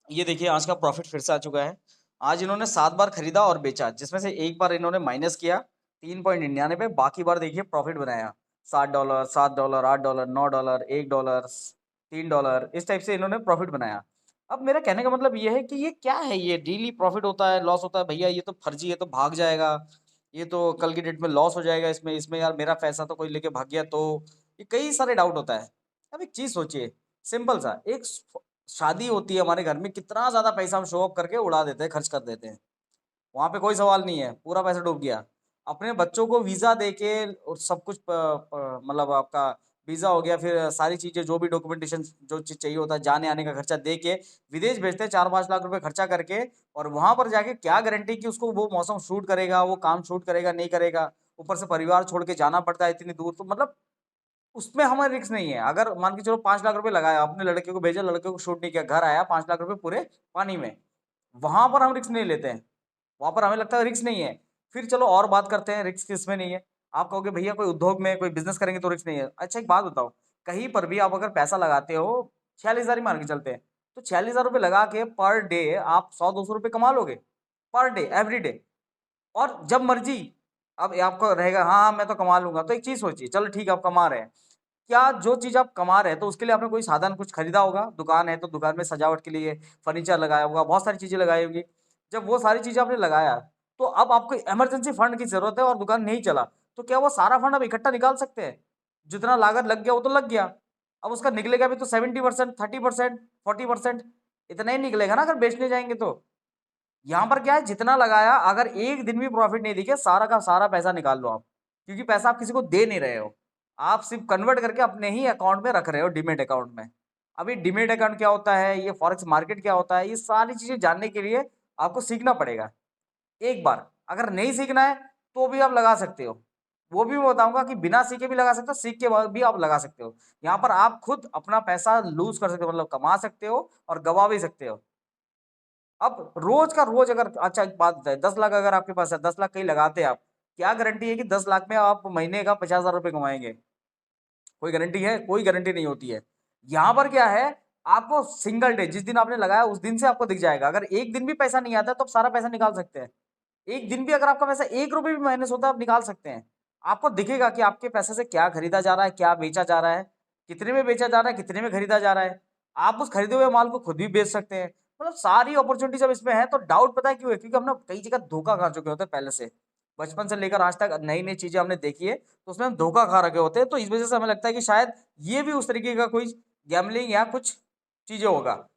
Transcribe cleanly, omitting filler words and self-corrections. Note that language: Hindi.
ये देखिए आज का प्रॉफिट फिर से आ चुका है। आज इन्होंने 7 बार खरीदा और बेचा, जिसमें से एक बार इन्होंने माइनस किया 3.99, बाकी बार देखिए प्रॉफिट बनाया। $7, $7, $8, $9, $1, $3, इस टाइप से इन्होंने प्रॉफिट बनाया। अब मेरा कहने का मतलब ये है कि ये क्या है, ये डेली प्रॉफिट होता है, लॉस होता है, भैया ये तो फर्जी है, तो भाग जाएगा। ये तो कल की डेट में लॉस हो जाएगा, इसमें इसमें यार मेरा पैसा तो कोई लेके भाग गया तो। ये कई सारे डाउट होता है। अब एक चीज़ सोचिए, सिंपल सा, एक शादी होती है हमारे घर में, कितना ज़्यादा पैसा हम शो ऑफ करके उड़ा देते हैं, खर्च कर देते हैं। वहाँ पे कोई सवाल नहीं है, पूरा पैसा डूब गया। अपने बच्चों को वीज़ा देके और सब कुछ प प मतलब आपका वीज़ा हो गया, फिर सारी चीज़ें जो भी डॉक्यूमेंटेशन जो चीज़ चाहिए होता है, जाने-आने का खर्चा दे के विदेश भेजते हैं 4-5 लाख रुपए खर्चा करके। और वहाँ पर जाके क्या गारंटी कि उसको वो मौसम सूट करेगा, वो काम सूट करेगा, नहीं करेगा। ऊपर से परिवार छोड़ के जाना पड़ता है इतनी दूर, तो मतलब उसमें हमारा रिस्क नहीं है। अगर मान के चलो 5 लाख रुपए लगाया, अपने लड़के को भेजा, लड़के को शूट नहीं किया, घर आया 5 लाख रुपए पूरे पानी में। वहाँ पर हम रिस्क नहीं लेते हैं। वहाँ पर हमें लगता है रिस्क नहीं है। फिर चलो और बात करते हैं रिस्क किसमें नहीं है। आप कहोगे भैया कोई उद्योग में कोई बिज़नेस करेंगे तो रिस्क नहीं है। अच्छा एक बात बताओ, कहीं पर भी आप अगर पैसा लगाते हो, 46,000 ही मान के चलते हैं, तो 46,000 रुपए लगा के पर डे आप 100-200 रुपए कमा लोगे। Per day, every day. और जब मर्ज़ी अब आपको रहेगा हाँ, हाँ, मैं तो कमा लूँगा। तो एक चीज़ सोचिए, चलो ठीक है आप कमा रहे हैं। क्या जो चीज़ आप कमा रहे हैं, तो उसके लिए आपने कोई साधन कुछ खरीदा होगा? दुकान है, तो दुकान में सजावट के लिए फर्नीचर लगाया होगा, बहुत सारी चीज़ें लगाई होंगी। जब वो सारी चीज़ें आपने लगाया, तो अब आपको इमरजेंसी फंड की ज़रूरत है और दुकान नहीं चला, तो क्या वो सारा फंड आप इकट्ठा निकाल सकते हैं? जितना लागत लग गया, वो तो लग गया। अब उसका निकलेगा भी तो 70%, 30%, 40%, इतना ही निकलेगा ना अगर बेचने जाएँगे तो। यहाँ पर क्या है, जितना लगाया अगर एक दिन भी प्रॉफिट नहीं दिखे, सारा का सारा पैसा निकाल लो आप। क्योंकि पैसा आप किसी को दे नहीं रहे हो। आप सिर्फ़ कन्वर्ट करके अपने ही अकाउंट में रख रहे हो, डीमैट अकाउंट में। अब ये डीमैट अकाउंट क्या होता है, ये फॉरेक्स मार्केट क्या होता है, ये सारी चीज़ें जानने के लिए आपको सीखना पड़ेगा। एक बार, अगर नहीं सीखना है, तो भी आप लगा सकते हो। वो भी मैं बताऊँगा कि बिना सीखे भी लगा सकते हो, सीख के बाद भी आप लगा सकते हो। यहाँ पर आप खुद अपना पैसा लूज़ कर सकते हो, मतलब कमा सकते हो और गँवा भी सकते हो। अब रोज का रोज अगर अच्छा एक बात बताइए, 10 लाख अगर आपके पास है, 10 लाख कहीं लगाते हैं आप, क्या गारंटी है कि 10 लाख में आप महीने का 50,000 रुपए कमाएँगे? कोई गारंटी है? कोई गारंटी नहीं होती है। यहाँ पर क्या है, आपको सिंगल डे जिस दिन आपने लगाया उस दिन से आपको दिख जाएगा। अगर एक दिन भी पैसा नहीं आता है तो आप सारा पैसा निकाल सकते हैं। एक दिन भी अगर आपका पैसा ₹1 भी माइनस होता है, आप निकाल सकते हैं। आपको दिखेगा कि आपके पैसे से क्या खरीदा जा रहा है, क्या बेचा जा रहा है, कितने में बेचा जा रहा है, कितने में खरीदा जा रहा है। आप उस खरीदे हुए माल को खुद भी बेच सकते हैं। मतलब सारी अपॉर्च्युनिटी जब इसमें है तो डाउट पता है क्यों है? क्योंकि हम ना कई जगह धोखा खा चुके होते हैं पहले से। बचपन से लेकर आज तक नई-नई चीज़ें हमने देखी है, तो उसमें हम धोखा खा रखे होते हैं। तो इस वज़ह से हमें लगता है कि शायद ये भी उस तरीके का कोई गैम्बलिंग या कुछ चीज़ें होगा।